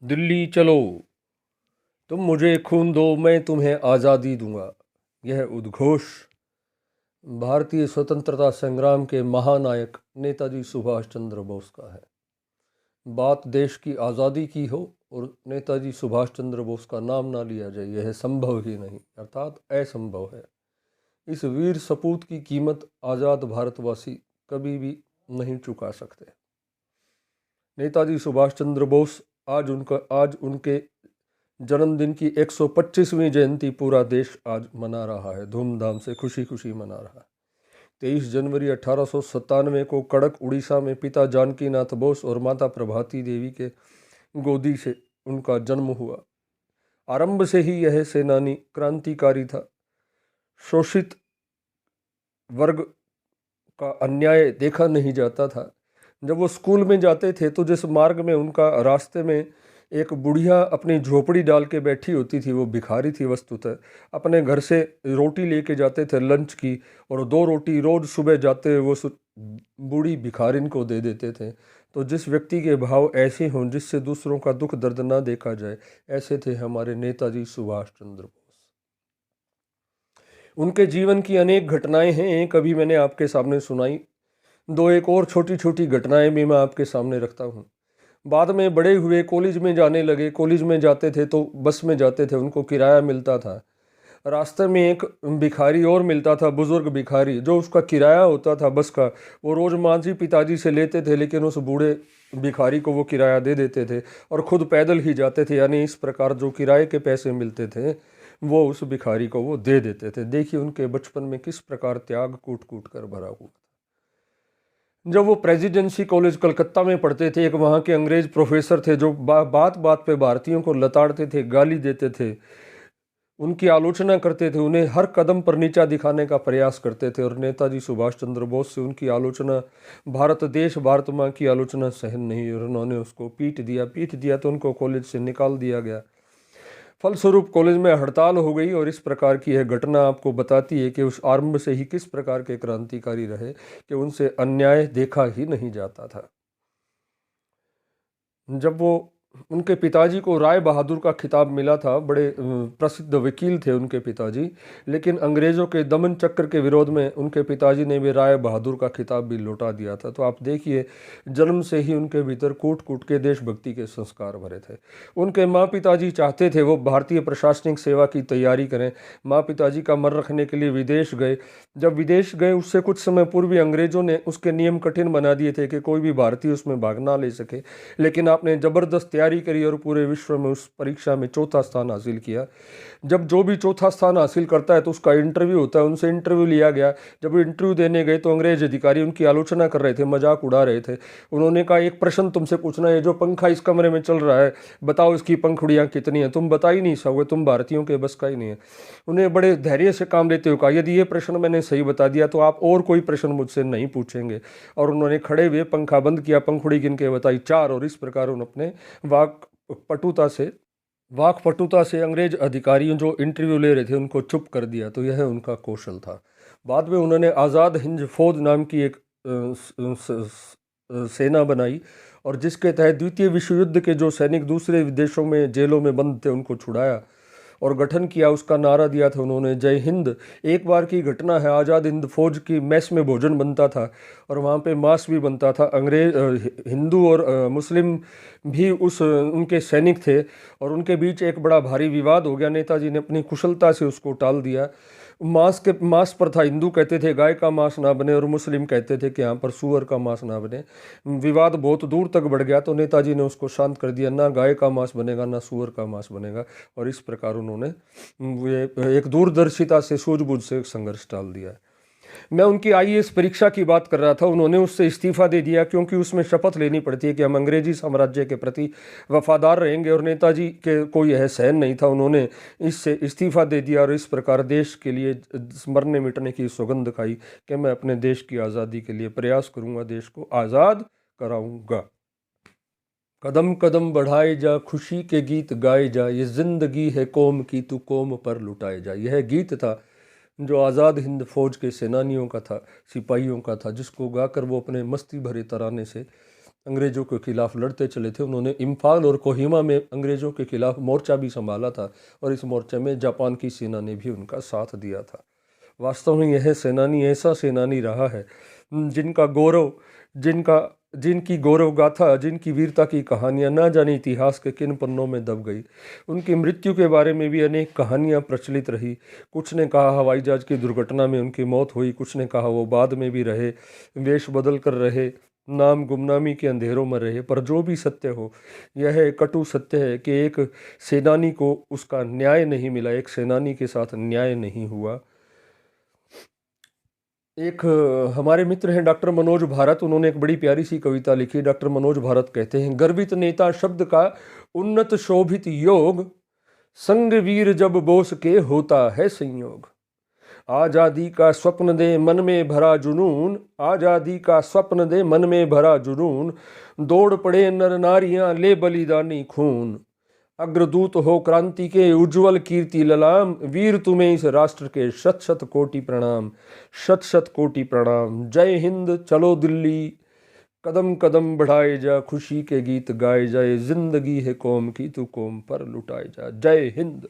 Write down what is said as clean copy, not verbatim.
दिल्ली चलो, तुम मुझे खून दो, मैं तुम्हें आज़ादी दूंगा। यह उद्घोष भारतीय स्वतंत्रता संग्राम के महानायक नेताजी सुभाष चंद्र बोस का है। बात देश की आज़ादी की हो और नेताजी सुभाष चंद्र बोस का नाम ना लिया जाए, यह संभव ही नहीं, अर्थात असंभव है। इस वीर सपूत की कीमत आज़ाद भारतवासी कभी भी नहीं चुका सकते। नेताजी सुभाष चंद्र बोस आज उनके जन्मदिन की 125वीं जयंती पूरा देश आज मना रहा है, धूमधाम से खुशी खुशी मना रहा है। 23 जनवरी 1897 को कड़क उड़ीसा में पिता जानकीनाथ बोस और माता प्रभाती देवी के गोदी से उनका जन्म हुआ। आरंभ से ही यह सेनानी क्रांतिकारी था। शोषित वर्ग का अन्याय देखा नहीं जाता था। जब वो स्कूल में जाते थे तो जिस मार्ग में उनका रास्ते में एक बुढ़िया अपनी झोपड़ी डाल के बैठी होती थी, वो भिखारी थी वस्तुतः। अपने घर से रोटी लेके जाते थे लंच की, और 2 रोटी रोज सुबह जाते हुए वो बूढ़ी भिखारिन को दे देते थे। तो जिस व्यक्ति के भाव ऐसे हों जिससे दूसरों का दुख दर्द ना देखा जाए, ऐसे थे हमारे नेताजी सुभाष चंद्र बोस। उनके जीवन की अनेक घटनाएं हैं, एक अभी मैंने आपके सामने सुनाई, दो एक और छोटी छोटी घटनाएं भी मैं आपके सामने रखता हूँ। बाद में बड़े हुए, कॉलेज में जाने लगे। कॉलेज में जाते थे तो बस में जाते थे, उनको किराया मिलता था। रास्ते में एक भिखारी और मिलता था, बुजुर्ग भिखारी, जो उसका किराया होता था बस का, वो रोज मांझी पिताजी से लेते थे, लेकिन उस बूढ़े भिखारी को वो किराया दे देते थे और खुद पैदल ही जाते थे। यानी इस प्रकार जो किराए के पैसे मिलते थे वो उस भिखारी को वो दे देते थे। देखिए उनके बचपन में किस प्रकार त्याग कूट कूट कर भरा हुआ। जब वो प्रेसिडेंसी कॉलेज कलकत्ता में पढ़ते थे, एक वहाँ के अंग्रेज प्रोफेसर थे जो बात बात पे भारतीयों को लताड़ते थे, गाली देते थे, उनकी आलोचना करते थे, उन्हें हर कदम पर नीचा दिखाने का प्रयास करते थे। और नेताजी सुभाष चंद्र बोस से उनकी आलोचना, भारत देश भारत माँ की आलोचना सहन नहीं, और उन्होंने उसको पीट दिया तो उनको कॉलेज से निकाल दिया गया। फलस्वरूप कॉलेज में हड़ताल हो गई। और इस प्रकार की यह घटना आपको बताती है कि उस आरंभ से ही किस प्रकार के क्रांतिकारी रहे कि उनसे अन्याय देखा ही नहीं जाता था। जब वो उनके पिताजी को राय बहादुर का खिताब मिला था, बड़े प्रसिद्ध वकील थे उनके पिताजी, लेकिन अंग्रेज़ों के दमन चक्र के विरोध में उनके पिताजी ने भी राय बहादुर का खिताब भी लौटा दिया था। तो आप देखिए, जन्म से ही उनके भीतर कूट कूट के देशभक्ति के संस्कार भरे थे। उनके माँ पिताजी चाहते थे वो भारतीय प्रशासनिक सेवा की तैयारी करें। माँ पिताजी का मन रखने के लिए विदेश गए। जब विदेश गए उससे कुछ समय पूर्व अंग्रेज़ों ने उसके नियम कठिन बना दिए थे कि कोई भी भारतीय उसमें भाग ना ले सके, लेकिन आपने ज़बरदस्त तैयारी करी और पूरे विश्व में उस परीक्षा में चौथा स्थान हासिल किया। जब जो भी चौथा स्थान हासिल करता है तो उसका इंटरव्यू होता है, उनसे इंटरव्यू लिया गया। जब वो इंटरव्यू देने गए तो अंग्रेज अधिकारी उनकी आलोचना कर रहे थे, मजाक उड़ा रहे थे। उन्होंने कहा, एक प्रश्न तुमसे पूछना है, जो पंखा इस कमरे में चल रहा है बताओ इसकी पंखुड़ियाँ कितनी हैं? तुम बता ही नहीं सकोगे, तुम भारतीयों के बस का ही नहीं है। उन्हें बड़े धैर्य से काम लेते हुए कहा, यदि ये प्रश्न मैंने सही बता दिया तो आप और कोई प्रश्न मुझसे नहीं पूछेंगे। और उन्होंने खड़े हुए पंखा बंद किया, पंखुड़ी गिन के बताई 4, और इस प्रकार उन्होंने अपने वाक पटुता से अंग्रेज अधिकारियों जो इंटरव्यू ले रहे थे उनको चुप कर दिया। तो यह उनका कौशल था। बाद में उन्होंने आज़ाद हिंद फौज नाम की एक सेना बनाई, और जिसके तहत द्वितीय विश्व युद्ध के जो सैनिक दूसरे देशों में जेलों में बंद थे उनको छुड़ाया और गठन किया। उसका नारा दिया था उन्होंने, जय हिंद। एक बार की घटना है, आज़ाद हिंद फौज की मैस में भोजन बनता था और वहाँ पे मांस भी बनता था। हिंदू और मुस्लिम भी उनके सैनिक थे, और उनके बीच एक बड़ा भारी विवाद हो गया। नेताजी ने अपनी कुशलता से उसको टाल दिया। मांस पर था, हिंदू कहते थे गाय का मांस ना बने और मुस्लिम कहते थे कि यहाँ पर सूअर का मांस ना बने। विवाद बहुत दूर तक बढ़ गया, तो नेताजी ने उसको शांत कर दिया, ना गाय का मांस बनेगा ना सूअर का मांस बनेगा। और इस प्रकार उन्होंने एक दूरदर्शिता से, सूझबूझ से संघर्ष टाल दिया। मैं उनकी आईएएस परीक्षा की बात कर रहा था। उन्होंने उससे इस्तीफा दे दिया क्योंकि उसमें शपथ लेनी पड़ती है कि हम अंग्रेजी साम्राज्य के प्रति वफादार रहेंगे, और नेताजी के को यह सहन नहीं था। उन्होंने इससे इस्तीफा दे दिया और इस प्रकार देश के लिए मरने मिटने की सौगंध खाई कि मैं अपने देश की आज़ादी के लिए प्रयास करूंगा, देश को आज़ाद कराऊंगा। कदम कदम बढ़ाए जा, खुशी के गीत गाए जा, ये जिंदगी है कौम की, तू कौम पर लुटाए जा। यह गीत था जो आज़ाद हिंद फौज के सेनानियों का था, सिपाहियों का था, जिसको गाकर वो अपने मस्ती भरे तराने से अंग्रेज़ों के खिलाफ लड़ते चले थे। उन्होंने इम्फाल और कोहिमा में अंग्रेज़ों के खिलाफ मोर्चा भी संभाला था और इस मोर्चे में जापान की सेना ने भी उनका साथ दिया था। वास्तव में यह सेनानी ऐसा सेनानी रहा है जिनका गौरव जिनका जिनकी गौरव गाथा, जिनकी वीरता की कहानियां ना जाने इतिहास के किन पन्नों में दब गई। उनकी मृत्यु के बारे में भी अनेक कहानियां प्रचलित रही। कुछ ने कहा हवाई जहाज की दुर्घटना में उनकी मौत हुई, कुछ ने कहा वो बाद में भी रहे, वेश बदल कर रहे, नाम गुमनामी के अंधेरों में रहे। पर जो भी सत्य हो, यह कटु सत्य है कि एक सेनानी को उसका न्याय नहीं मिला, एक सेनानी के साथ न्याय नहीं हुआ। एक हमारे मित्र हैं डॉक्टर मनोज भारत, उन्होंने एक बड़ी प्यारी सी कविता लिखी। डॉक्टर मनोज भारत कहते हैं, गर्वित नेता शब्द का उन्नत शोभित योग, संग वीर जब बोस के होता है संयोग। आजादी का स्वप्न दे मन में भरा जुनून, आजादी का स्वप्न दे मन में भरा जुनून, दौड़ पड़े नर नारियां ले बलिदानी खून। अग्रदूत हो क्रांति के उज्जवल कीर्ति ललाम, वीर तुम्हें इस राष्ट्र के शत शत कोटि प्रणाम, शत शत कोटि प्रणाम। जय हिंद, चलो दिल्ली, कदम कदम बढ़ाए जा, खुशी के गीत गाए जाए, जिंदगी है कौम की तू कौम पर लुटाए जा। जय हिंद।